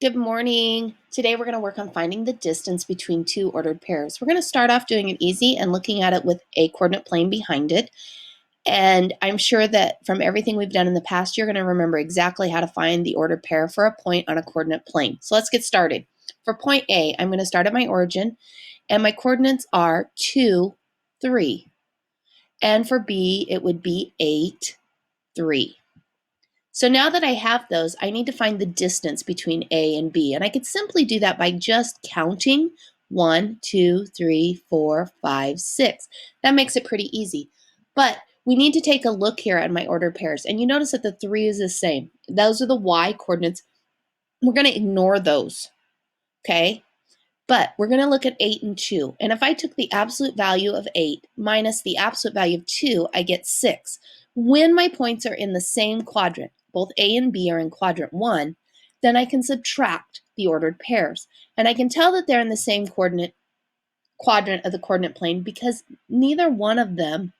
Good morning. Today we're going to work on finding the distance between two ordered pairs. We're going to start off doing it easy and looking at it with a coordinate plane behind it. And I'm sure that from everything we've done in the past, you're going to remember exactly how to find the ordered pair for a point on a coordinate plane. So let's get started. For point A, I'm going to start at my origin, and my coordinates are 2, 3. And for B, it would be 8, 3. So now that I have those, I need to find the distance between A and B. And I could simply do that by just counting 1, 2, 3, 4, 5, 6. That makes it pretty easy. But we need to take a look here at my ordered pairs. And you notice that the 3 is the same. Those are the Y coordinates. We're going to ignore those, okay? But we're going to look at 8 and 2. And if I took the absolute value of 8 minus the absolute value of 2, I get 6. When my points are in the same quadrant, both A and B are in quadrant 1, then I can subtract the ordered pairs. And I can tell that they're in the same quadrant of the coordinate plane because neither one of them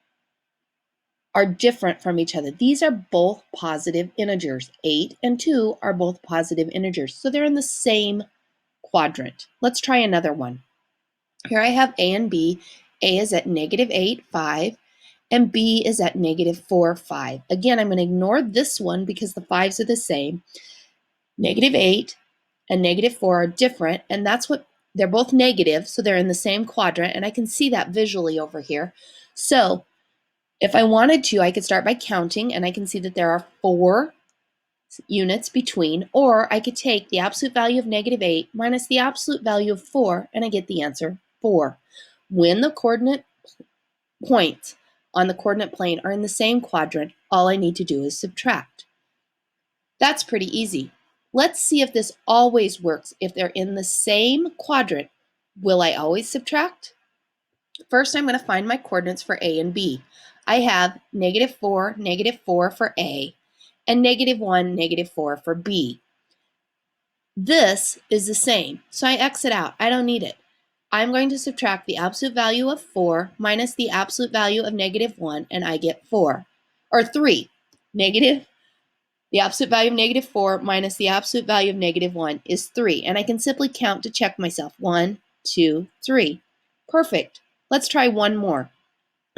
are different from each other. These are both positive integers. 8 and 2 are both positive integers. So they're in the same quadrant. Let's try another one. Here I have A and B. A is at -8, 5, and B is at -4, 5. Again, I'm going to ignore this one because the 5s are the same. -8 and -4 are different, and that's what they're both negative, so they're in the same quadrant, and I can see that visually over here. So if I wanted to, I could start by counting, and I can see that there are 4 units between, or I could take the absolute value of -8 minus the absolute value of 4, and I get the answer 4. When the coordinate points on the coordinate plane are in the same quadrant, all I need to do is subtract. That's pretty easy. Let's see if this always works. If they're in the same quadrant, will I always subtract? First, I'm going to find my coordinates for A and B. I have -4, -4 for A, and -1, -4 for B. This is the same, so I X it out. I don't need it. I'm going to subtract the absolute value of 4 minus the absolute value of -1, and I get 4. Or 3. The absolute value of -4 minus the absolute value of -1 is 3. And I can simply count to check myself. 1, 2, 3. Perfect. Let's try one more.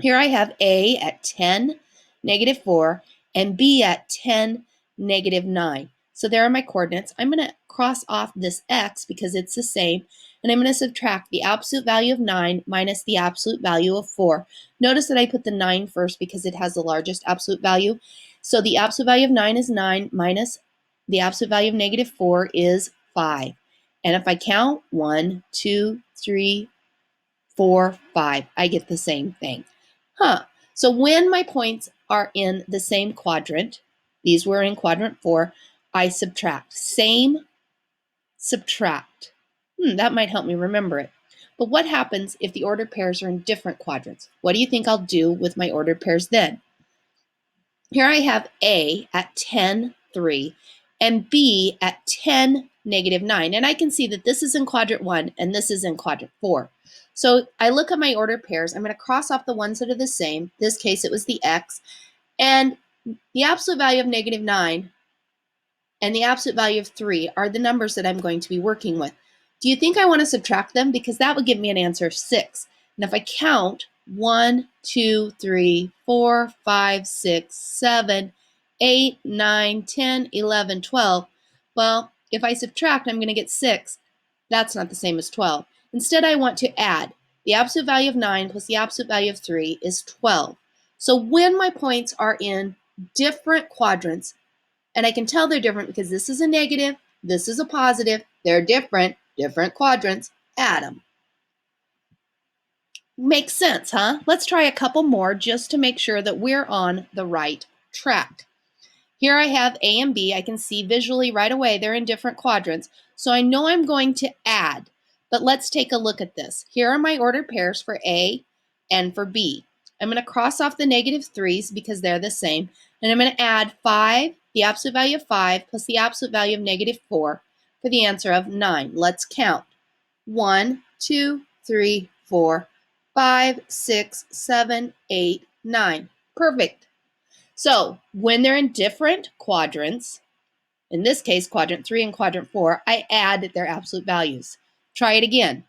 Here I have A at 10, -4, and B at 10, -9. So there are my coordinates. I'm going to cross off this X because it's the same, and I'm going to subtract the absolute value of 9 minus the absolute value of 4. Notice that I put the 9 first because it has the largest absolute value. So the absolute value of 9 is 9 minus the absolute value of -4 is 5. And if I count 1, 2, 3, 4, 5, I get the same thing. So when my points are in the same quadrant, these were in quadrant 4, I subtract. Same, subtract. That might help me remember it. But what happens if the ordered pairs are in different quadrants? What do you think I'll do with my ordered pairs then? Here I have A at 10, 3, and B at 10, -9. And I can see that this is in quadrant 1 and this is in quadrant 4. So I look at my ordered pairs. I'm going to cross off the ones that are the same. In this case, it was the X. And the absolute value of -9 and the absolute value of 3 are the numbers that I'm going to be working with. Do you think I want to subtract them? Because that would give me an answer of 6. And if I count 1, 2, 3, 4, 5, 6, 7, 8, 9, 10, 11, 12, well, if I subtract, I'm going to get 6. That's not the same as 12. Instead, I want to add. The absolute value of 9 plus the absolute value of 3 is 12. So when my points are in different quadrants, and I can tell they're different because this is a negative, this is a positive, they're different quadrants, add them. Makes sense, huh? Let's try a couple more just to make sure that we're on the right track. Here I have A and B. I can see visually right away they're in different quadrants, so I know I'm going to add. But let's take a look at this. Here are my ordered pairs for A and for B. I'm going to cross off the -3s because they're the same, and I'm going to add 5, the absolute value of 5, plus the absolute value of -4 for the answer of 9. Let's count. 1, 2, 3, 4, 5, 6, 7, 8, 9. Perfect. So when they're in different quadrants, in this case, quadrant 3 and quadrant 4, I add their absolute values. Try it again.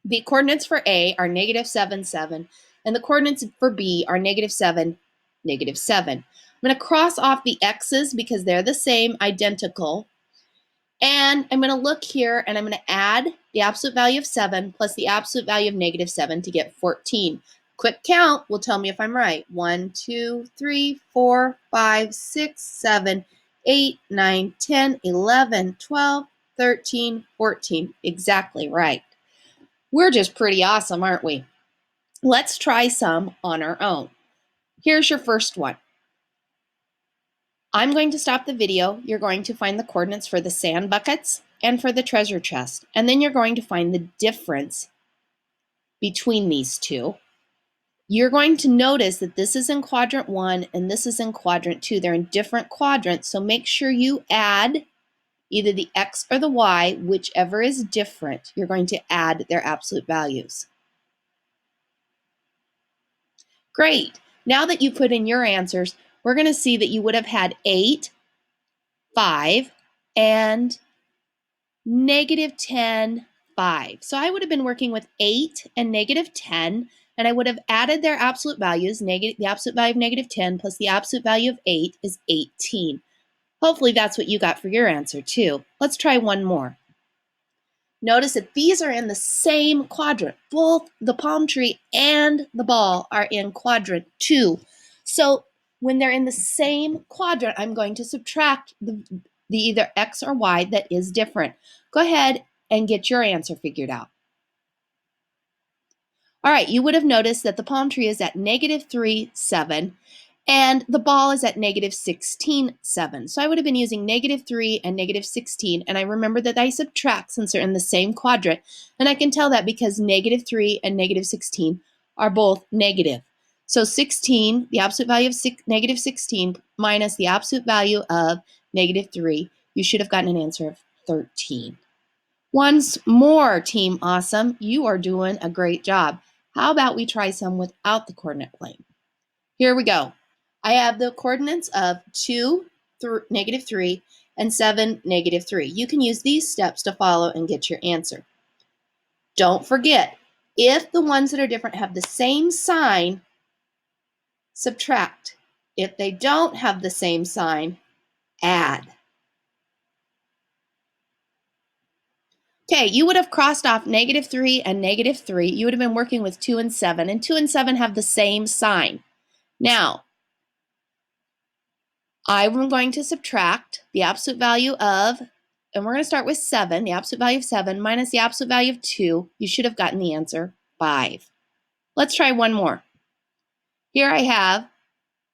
The coordinates for A are negative 7, 7, and the coordinates for B are negative 7, negative 7. I'm going to cross off the X's because they're the same, identical. And I'm going to look here and I'm going to add the absolute value of 7 plus the absolute value of negative 7 to get 14. Quick count will tell me if I'm right. 1, 2, 3, 4, 5, 6, 7, 8, 9, 10, 11, 12, 13, 14. Exactly right. We're just pretty awesome, aren't we? Let's try some on our own. Here's your first one. I'm going to stop the video. You're going to find the coordinates for the sand buckets and for the treasure chest. And then you're going to find the difference between these two. You're going to notice that this is in quadrant 1 and this is in quadrant 2. They're in different quadrants, so make sure you add either the X or the Y, whichever is different. You're going to add their absolute values. Great. Now that you put in your answers, we're going to see that you would have had 8, 5, and negative 10, 5. So I would have been working with 8 and negative 10, and I would have added their absolute values. The absolute value of negative 10 plus the absolute value of 8 is 18. Hopefully that's what you got for your answer too. Let's try one more. Notice that these are in the same quadrant. Both the palm tree and the ball are in quadrant 2. So when they're in the same quadrant, I'm going to subtract the either X or Y that is different. Go ahead and get your answer figured out. All right, you would have noticed that the palm tree is at negative 3, 7, and the ball is at negative 16, 7. So I would have been using negative 3 and negative 16, and I remember that I subtract since they're in the same quadrant, and I can tell that because negative 3 and negative 16 are both negative. So 16, the absolute value of negative 16 minus the absolute value of negative 3, you should have gotten an answer of 13. Once more, Team Awesome, you are doing a great job. How about we try some without the coordinate plane? Here we go. I have the coordinates of 2, negative 3, and 7, negative 3. You can use these steps to follow and get your answer. Don't forget, if the ones that are different have the same sign, subtract. If they don't have the same sign, add. Okay, you would have crossed off negative 3 and negative 3. You would have been working with 2 and 7, and 2 and 7 have the same sign. Now, I'm going to subtract the absolute value of, and we're going to start with 7, the absolute value of 7 minus the absolute value of 2. You should have gotten the answer 5. Let's try one more. Here I have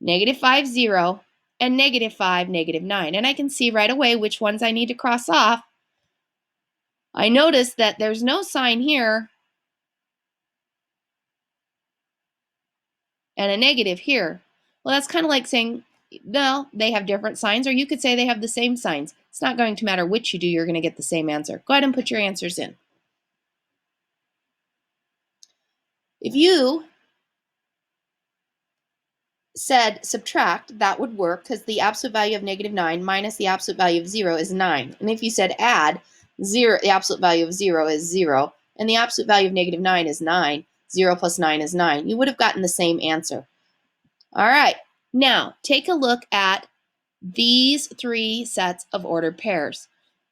negative 5, 0, and negative 5, negative 9. And I can see right away which ones I need to cross off. I notice that there's no sign here and a negative here. Well, that's kind of like saying, no, they have different signs, or you could say they have the same signs. It's not going to matter which you do, you're going to get the same answer. Go ahead and put your answers in. If you said subtract, that would work because the absolute value of negative 9 minus the absolute value of 0 is 9. And if you said add, 0, the absolute value of 0 is 0, and the absolute value of negative 9 is 9. 0 plus 9 is 9. You would have gotten the same answer. All right, now take a look at these 3 sets of ordered pairs.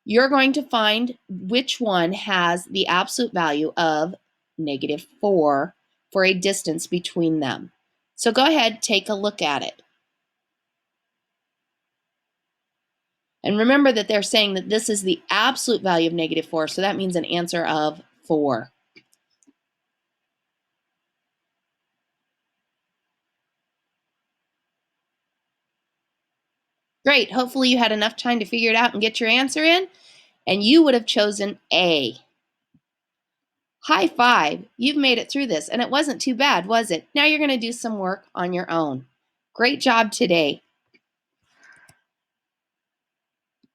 You're going to find which one has the absolute value of negative 4 for a distance between them. So go ahead, take a look at it. And remember that they're saying that this is the absolute value of negative 4, so that means an answer of 4. Great, hopefully you had enough time to figure it out and get your answer in, and you would have chosen A. High five, you've made it through this, and it wasn't too bad, was it? Now you're going to do some work on your own. Great job today.